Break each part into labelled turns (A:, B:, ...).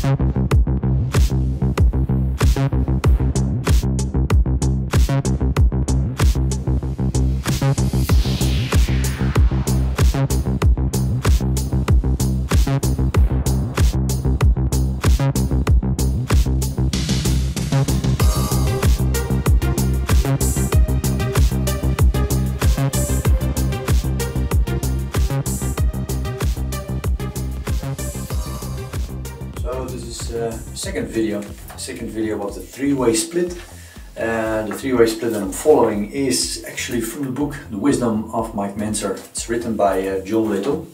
A: So this is second video of the three-way split. The three-way split that I'm following is actually from the book The Wisdom of Mike Mentzer. It's written by John Little,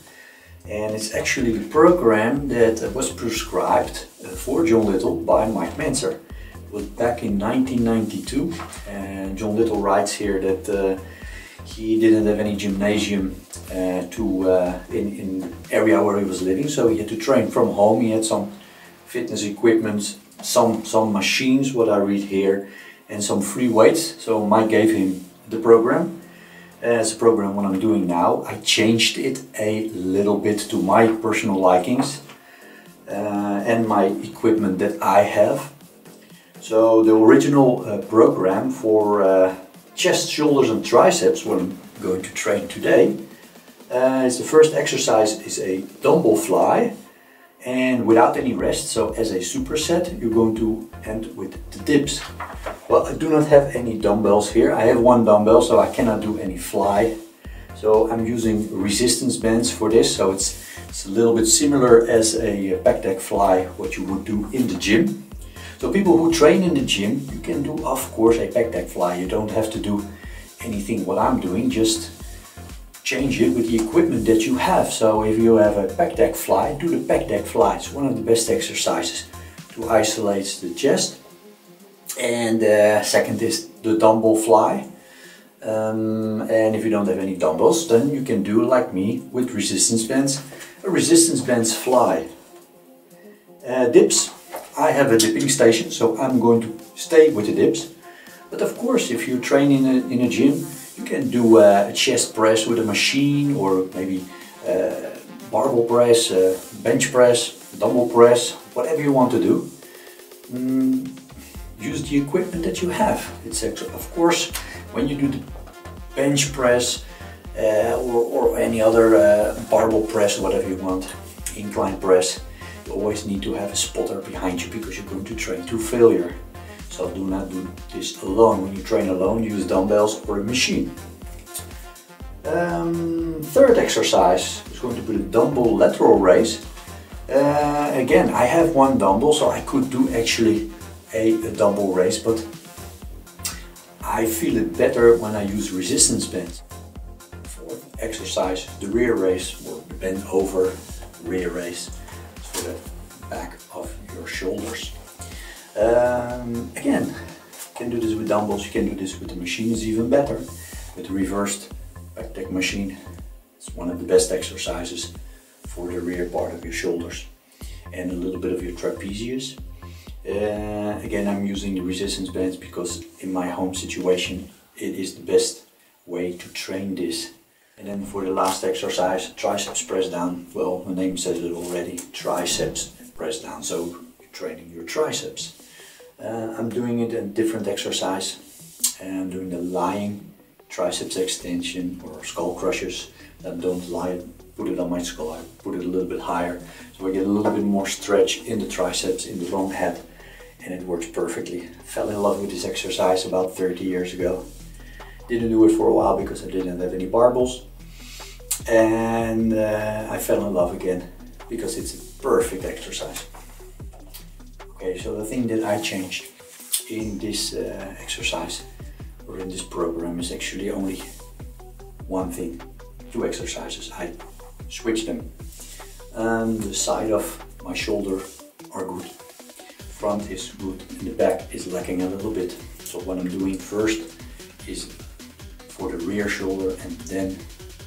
A: and it's actually the program that was prescribed for John Little by Mike Mentzer. It was back in 1992, and John Little writes here that he didn't have any gymnasium in the area where he was living, so he had to train from home. He had some fitness equipment, some machines, what I read here, and some free weights. So Mike gave him the program. As a program what I'm doing now, I changed it a little bit to my personal likings and my equipment that I have. So the original program for chest, shoulders and triceps, what I'm going to train today, is the first exercise is a dumbbell fly, and without any rest. So as a superset you're going to end with the dips. Well, I do not have any dumbbells here. I have one dumbbell, so I cannot do any fly. So I'm using resistance bands for this. So it's a little bit similar as a back deck fly, what you would do in the gym. So people who train in the gym, you can do of course a back deck fly. You don't have to do anything what I'm doing, just change it with the equipment that you have. So if you have a back deck fly, do the back deck fly. It's one of the best exercises to isolate the chest. And second is the dumbbell fly. And if you don't have any dumbbells, then you can do like me with resistance bands, a resistance bands fly. Dips, I have a dipping station, so I'm going to stay with the dips. But of course, if you train in a gym, you can do a chest press with a machine, or maybe barbell press, bench press, dumbbell press, whatever you want to do. Use the equipment that you have. It's of course, when you do the bench press or any other barbell press, whatever you want, incline press, you always need to have a spotter behind you because you're going to train to failure. So do not do this alone. When you train alone, use dumbbells or a machine. Third exercise is going to be the dumbbell lateral raise. Again, I have one dumbbell, so I could do actually a dumbbell raise, but I feel it better when I use resistance bands. Fourth exercise, the rear raise, or the bend over rear raise for the back of your shoulders. Again, you can do this with dumbbells, you can do this with the machine, is even better. With the reversed back deck machine, it's one of the best exercises for the rear part of your shoulders and a little bit of your trapezius. Again, I'm using the resistance bands because in my home situation it is the best way to train this. And then for the last exercise, triceps press down. Well, the name says it already, triceps press down, so you're training your triceps. I'm doing it in different exercise. I'm doing the lying triceps extension or skull crushers. I don't lie, put it on my skull, I put it a little bit higher, so I get a little bit more stretch in the triceps, in the long head, and it works perfectly. I fell in love with this exercise about 30 years ago. Didn't do it for a while because I didn't have any barbells, and I fell in love again because it's a perfect exercise. Okay, so the thing that I changed in this exercise or in this program is actually only one thing, two exercises. I switched them. The side of my shoulder are good, front is good, and the back is lacking a little bit. So what I'm doing first is for the rear shoulder and then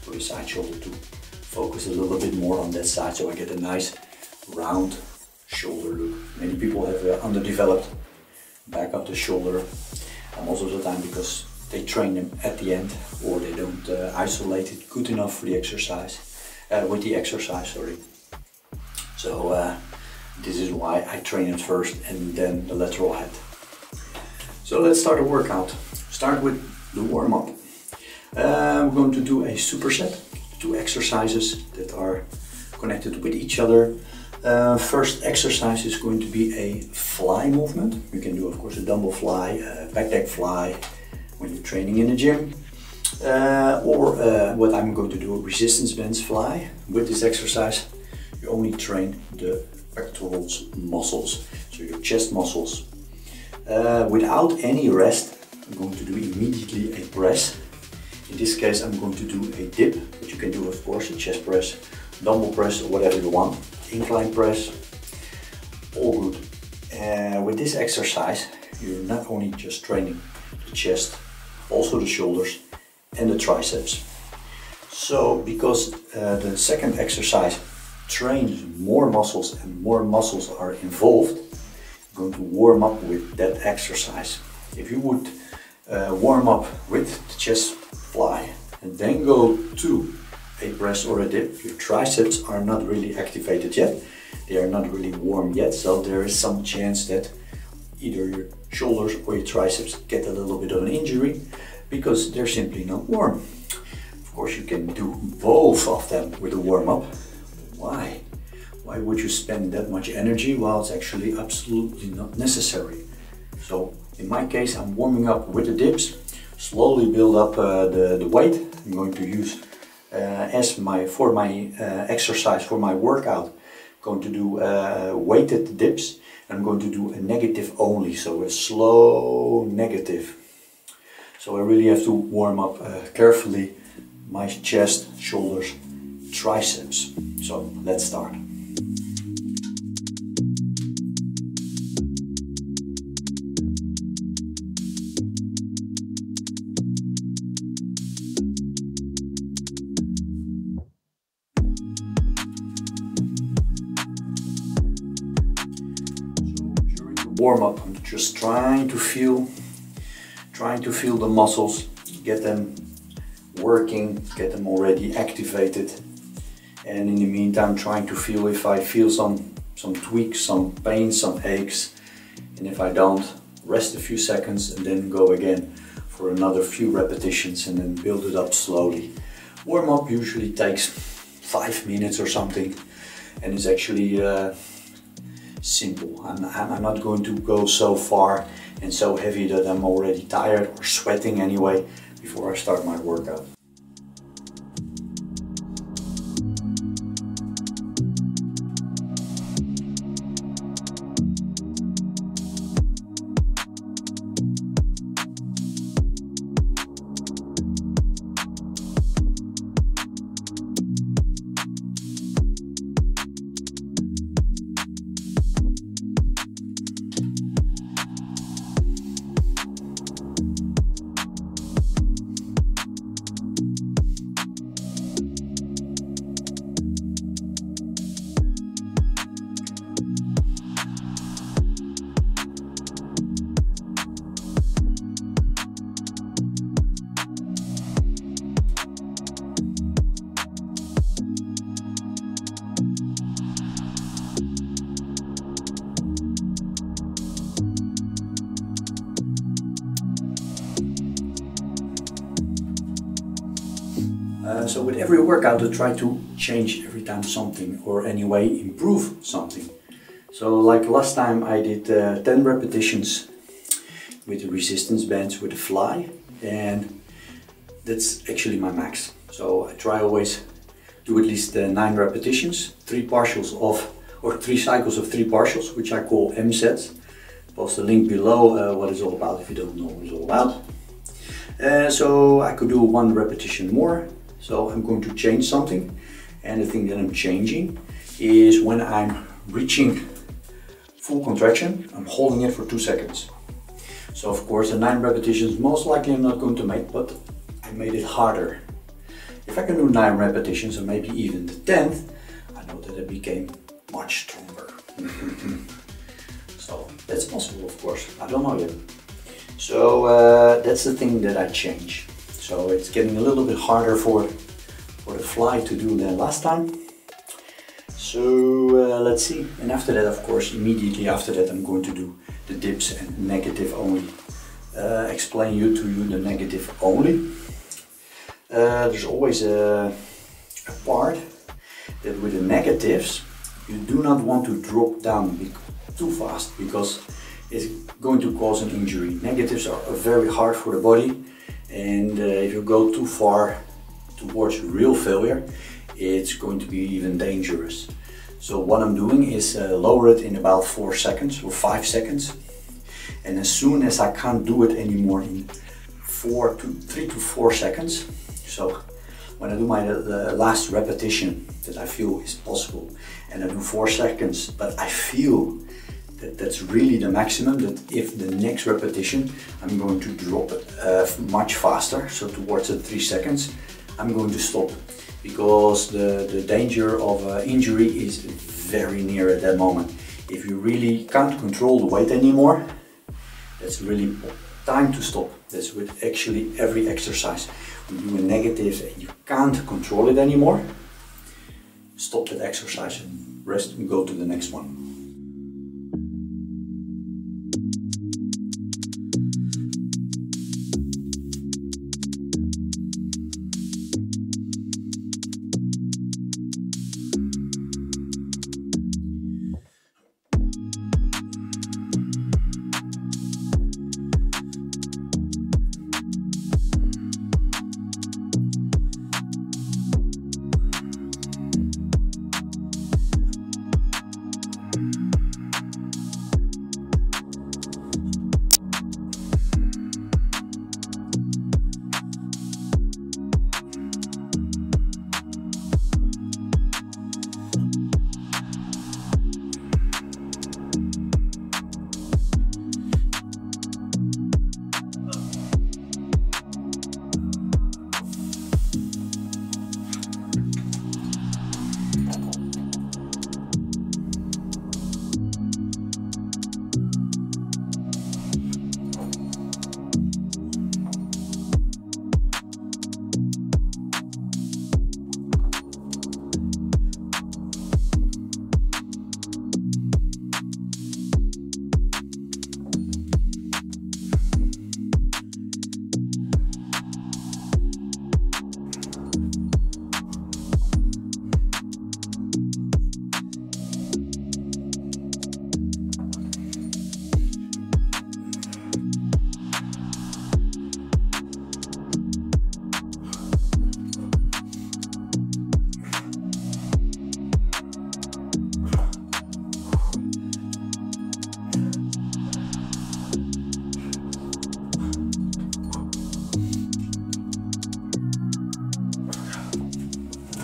A: for the side shoulder to focus a little bit more on that side, so I get a nice round shoulder look. Many people have underdeveloped back of the shoulder, most of the time because they train them at the end or they don't isolate it good enough for the exercise, with the exercise, sorry. So This is why I train it first and then the lateral head. So let's start a workout. Start with the warm-up. We're going to do a superset, 2 exercises that are connected with each other. First exercise is going to be a fly movement. You can do, of course, a dumbbell fly, a back deck fly when you're training in the gym. Or what I'm going to do, a resistance bands fly. With this exercise, you only train the pectorals muscles, so your chest muscles. Without any rest, I'm going to do immediately a press. In this case, I'm going to do a dip, but you can do, of course, a chest press, dumbbell press, or whatever you want. Incline press, all good. With this exercise, you're not only just training the chest, also the shoulders and the triceps. So, because the second exercise trains more muscles and more muscles are involved, I'm going to warm up with that exercise. If you would warm up with the chest fly and then go to a press or a dip, your triceps are not really activated yet. They are not really warm yet, so there is some chance that either your shoulders or your triceps get a little bit of an injury because they're simply not warm. Of course, you can do both of them with a warm-up. Why? Why would you spend that much energy? Well, it's actually absolutely not necessary. So in my case, I'm warming up with the dips, slowly build up the weight. I'm going to use for my exercise, for my workout, I'm going to do weighted dips. I'm going to do a negative only, so a slow negative. So I really have to warm up carefully my chest, shoulders, triceps. So let's start. Warm up, I'm just trying to feel the muscles, get them working, get them already activated, and in the meantime trying to feel if I feel some tweaks, some pain, some aches, and if I don't, rest a few seconds and then go again for another few repetitions and then build it up slowly. Warm up usually takes 5 minutes or something, and it's actually simple. I'm not going to go so far and so heavy that I'm already tired or sweating anyway before I start my workout. So with every workout I try to change every time something, or anyway improve something. So like last time I did 10 repetitions with the resistance bands with the fly, and that's actually my max. So I try always do at least 9 repetitions, 3 partials of, or 3 cycles of 3 partials, which I call M sets. Post a link below what it's all about if you don't know what it's all about. So I could do 1 repetition more. So I'm going to change something, and the thing that I'm changing is when I'm reaching full contraction, I'm holding it for 2 seconds. So of course the 9 repetitions most likely I'm not going to make, but I made it harder. If I can do 9 repetitions and maybe even the 10th, I know that I became much stronger. So that's possible, of course, I don't know yet. So that's the thing that I change. So it's getting a little bit harder for the fly to do than last time. So let's see, and after that, of course, immediately after that, I'm going to do the dips and negative only. Explain to you the negative only. There's always a part that with the negatives, you do not want to drop down too fast, because it's going to cause an injury. Negatives are very hard for the body, and if you go too far towards real failure, it's going to be even dangerous. So what I'm doing is lower it in about 4 seconds or 5 seconds, and as soon as I can't do it anymore in 3 to 4 seconds, so when I do my last repetition that I feel is possible, and I do 4 seconds, but I feel that that's really the maximum, that if the next repetition I'm going to drop it much faster, so towards the 3 seconds, I'm going to stop, because the danger of injury is very near at that moment. If you really can't control the weight anymore, that's really time to stop. That's with actually every exercise. When you do a negative and you can't control it anymore, stop that exercise and rest and go to the next one.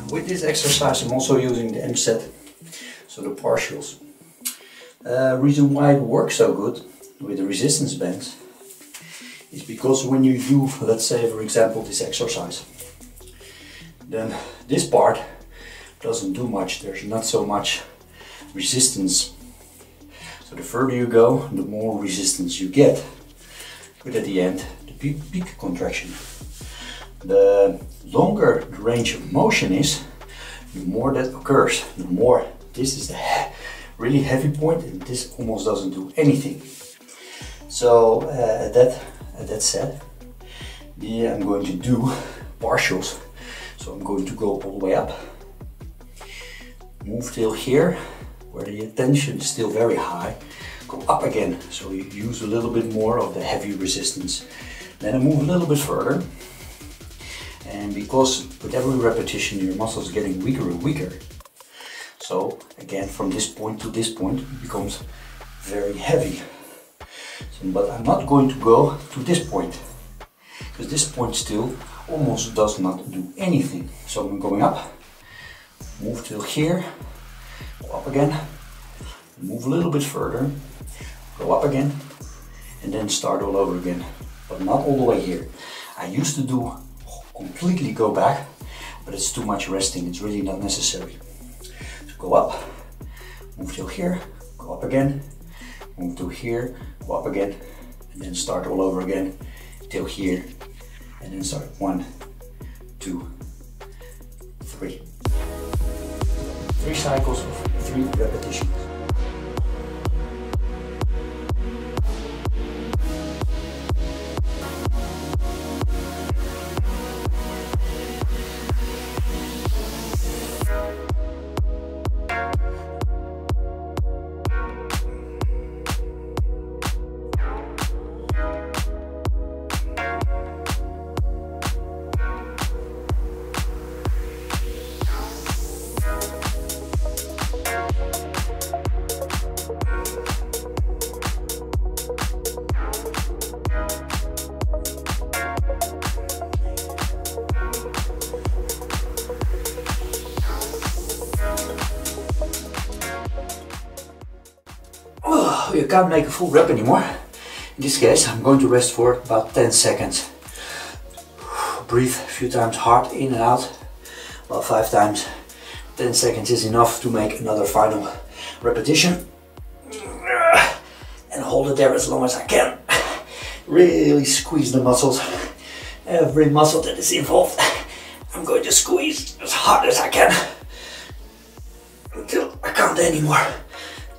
A: With this exercise I'm also using the Mentzer, so the partials. Reason why it works so good with the resistance bands is because when you do, let's say for example, this exercise, then this part doesn't do much, there's not so much resistance. So the further you go, the more resistance you get. But at the end, the peak contraction. The longer the range of motion is, the more that occurs. The more this is the really heavy point, and this almost doesn't do anything. So at that set, I'm going to do partials. So I'm going to go all the way up, move till here, where the attention is still very high, go up again. So you use a little bit more of the heavy resistance. Then I move a little bit further. And because with every repetition your muscles getting weaker and weaker, so again from this point to this point it becomes very heavy. So, but I'm not going to go to this point, because this point still almost does not do anything. So I'm going up, move till here, go up again, move a little bit further, go up again, and then start all over again, but not all the way here. I used to do completely go back, but it's too much resting, it's really not necessary. So go up, move till here, go up again, move to here, go up again, and then start all over again till here, and then start 1, 2, 3. 3 cycles of 3 repetitions. You can't make a full rep anymore. In this case, I'm going to rest for about 10 seconds. Breathe a few times hard in and out, about 5 times. 10 seconds is enough to make another final repetition. And hold it there as long as I can. Really squeeze the muscles. Every muscle that is involved, I'm going to squeeze as hard as I can until I can't anymore.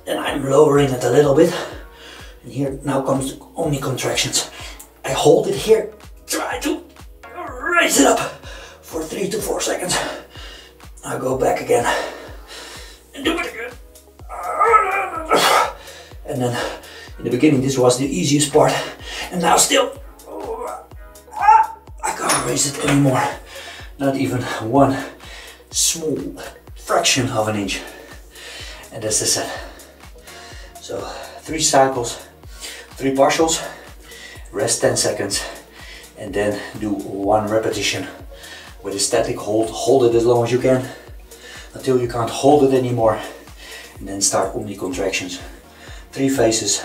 A: Then I'm lowering it a little bit, and here now comes the only contractions. I hold it here, try to raise it up for 3 to 4 seconds. I'll go back again and do it again. And then in the beginning this was the easiest part, and now still I can't raise it anymore. Not even one small fraction of an inch. And that's the set. So 3 cycles, 3 partials, rest 10 seconds, and then do 1 repetition with a static hold. Hold it as long as you can until you can't hold it anymore, and then start only contractions. 3 phases,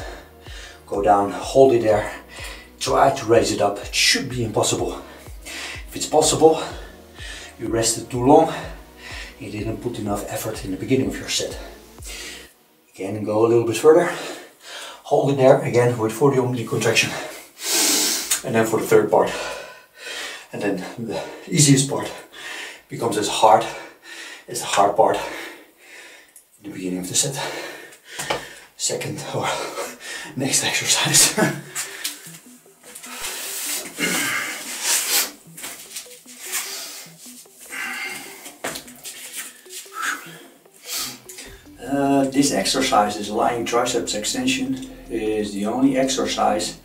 A: go down, hold it there, try to raise it up. It should be impossible. If it's possible, you rested too long, you didn't put enough effort in the beginning of your set. Again, go a little bit further, hold it there again with for the only contraction, and then for the third part, and then the easiest part becomes as hard as the hard part in the beginning of the set. Second or next exercise. This exercise, this lying triceps extension, is the only exercise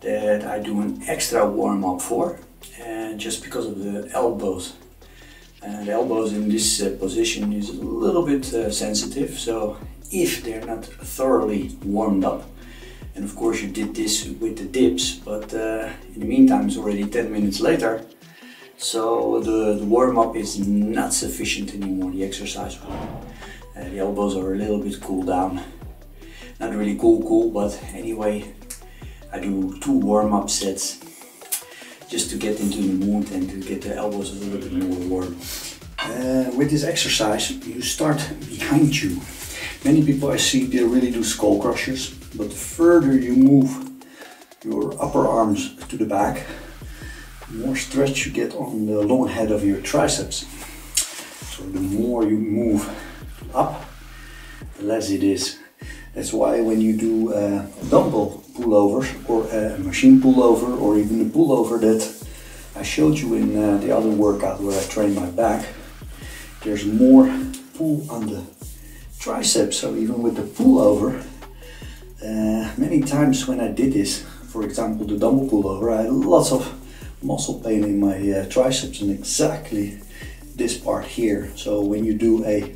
A: that I do an extra warm-up for, and just because of the elbows. The elbows in this position is a little bit sensitive, so if they're not thoroughly warmed up, and of course you did this with the dips, but in the meantime it's already 10 minutes later, so the warm-up is not sufficient anymore, the exercise. The elbows are a little bit cooled down. Not really cool, but anyway, I do 2 warm-up sets just to get into the mood and to get the elbows a little bit more warm. With this exercise, you start behind you. Many people I see, they really do skull crushers, but the further you move your upper arms to the back, the more stretch you get on the long head of your triceps. So the more you move up, the less it is. That's why when you do dumbbell pullovers or a machine pullover, or even the pullover that I showed you in the other workout where I train my back, there's more pull on the triceps. So even with the pullover, many times when I did this, for example the dumbbell pullover, I had lots of muscle pain in my triceps, and exactly this part here. So when you do a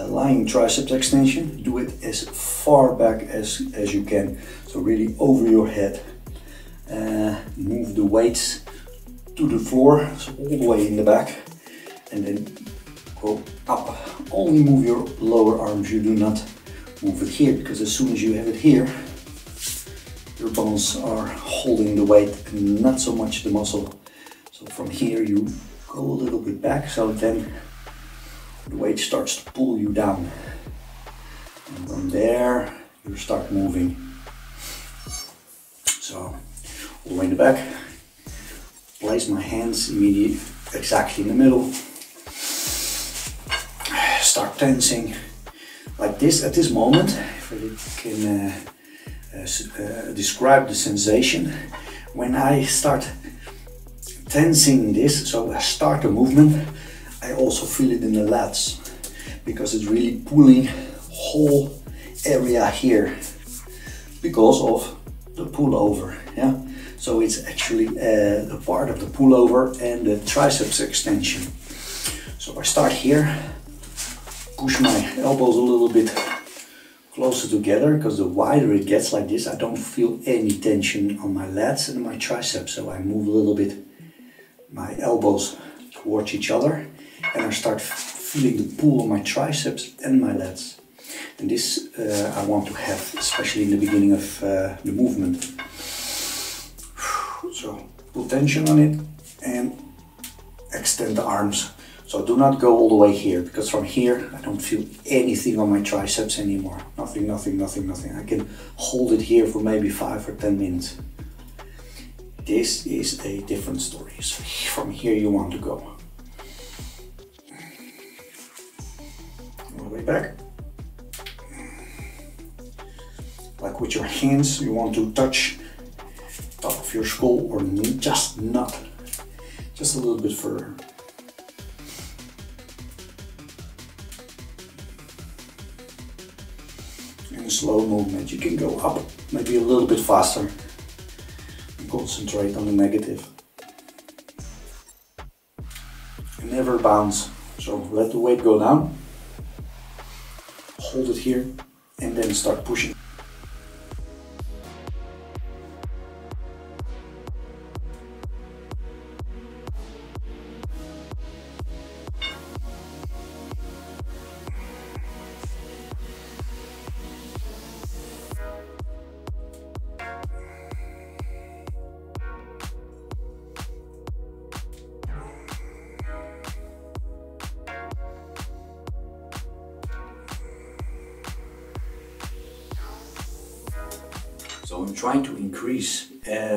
A: lying triceps extension, do it as far back as you can, so really over your head. Move the weights to the floor, so all the way in the back, and then go up. Only move your lower arms, you do not move it here, because as soon as you have it here, your bones are holding the weight and not so much the muscle. So from here you go a little bit back, so then the weight starts to pull you down, and from there you start moving. So all the way in the back, place my hands immediately exactly in the middle, start tensing like this at this moment. If I can describe the sensation when I start tensing this, so I start the movement, I also feel it in the lats because it's really pulling whole area here because of the pullover. Yeah, so it's actually a part of the pullover and the triceps extension. So I start here, push my elbows a little bit closer together, because the wider it gets like this, I don't feel any tension on my lats and my triceps. So I move a little bit my elbows towards each other and I start feeling the pull on my triceps and my lats. And this I want to have, especially in the beginning of the movement. So put tension on it and extend the arms. So do not go all the way here, because from here I don't feel anything on my triceps anymore. Nothing, nothing, nothing, nothing. I can hold it here for maybe 5 or 10 minutes. This is a different story. So from here you want to go. All the way back. Like with your hands, you want to touch top of your skull, or just not, just a little bit further. In slow movement, you can go up maybe a little bit faster and concentrate on the negative. And never bounce. So let the weight go down, hold it here, and then start pushing. So I'm trying to increase,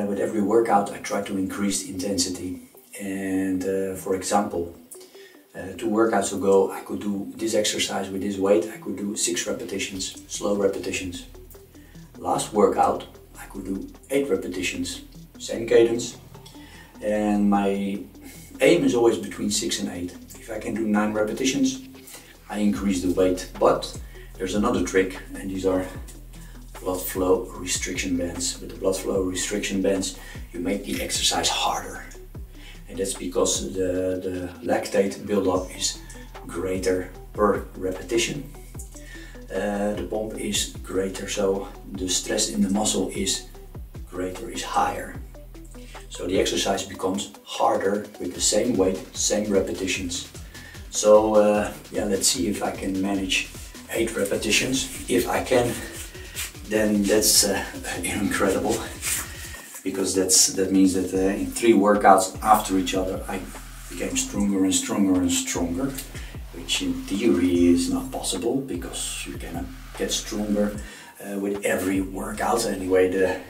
A: with every workout I try to increase the intensity. And for example, 2 workouts ago I could do this exercise with this weight, I could do 6 repetitions, slow repetitions. Last workout I could do 8 repetitions, same cadence. And my aim is always between 6 and 8. If I can do 9 repetitions, I increase the weight. But there's another trick, and these are blood flow restriction bands. With the blood flow restriction bands, you make the exercise harder. And that's because the lactate buildup is greater per repetition. The pump is greater, so the stress in the muscle is greater, is higher. So the exercise becomes harder with the same weight, same repetitions. So yeah, let's see if I can manage 8 repetitions. If I can, then that's incredible, because that means that in 3 workouts after each other I became stronger and stronger and stronger, which in theory is not possible, because you cannot get stronger with every workout. Anyway, the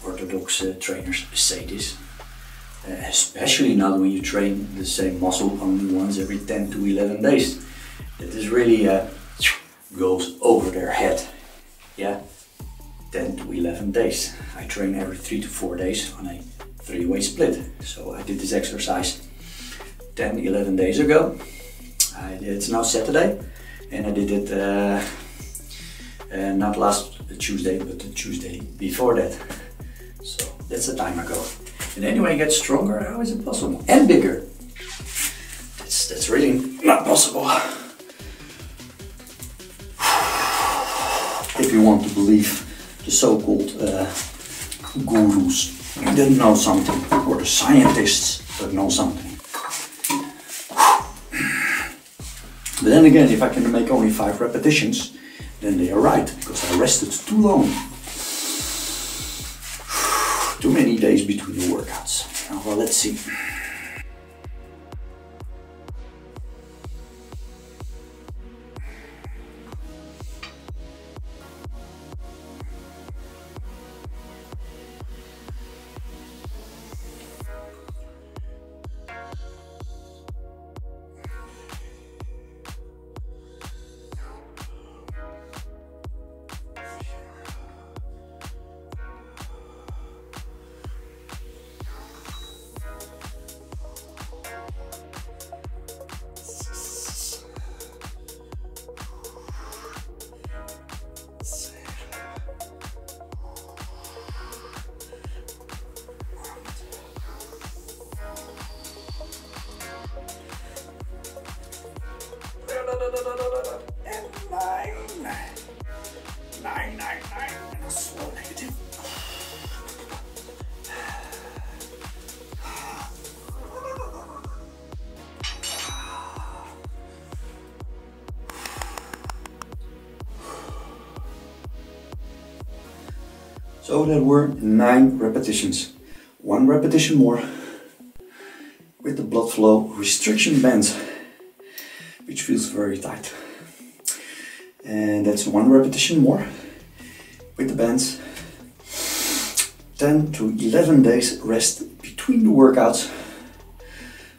A: orthodox trainers say this, especially not when you train the same muscle only once every 10 to 11 days. That is really goes over their head. Yeah. 10 to 11 days. I train every 3 to 4 days on a 3-way split. So I did this exercise 10, 11 days ago. It's now Saturday, and I did it not last Tuesday, but the Tuesday before that. So that's a time ago. And anyway, get stronger. How is it possible? And bigger. That's really not possible. If you want to believe the so-called gurus that know something, or the scientists that know something. But then again, if I can make only 5 repetitions, then they are right, because I rested too long. Too many days between the workouts. Well, let's see. And 9. 9, 9, 9. Slow negative. So that were 9 repetitions. 1 repetition more with the blood flow restriction bands, which feels very tight. And that's 1 repetition more with the bands. 10 to 11 days rest between the workouts,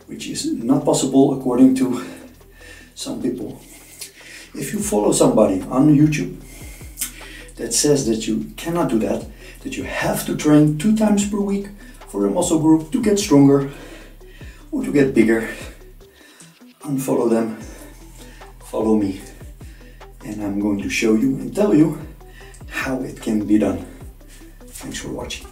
A: which is not possible according to some people. If you follow somebody on YouTube that says that you cannot do that you have to train 2 times per week for a muscle group to get stronger or to get bigger, unfollow them, follow me, and I'm going to show you and tell you how it can be done. Thanks for watching.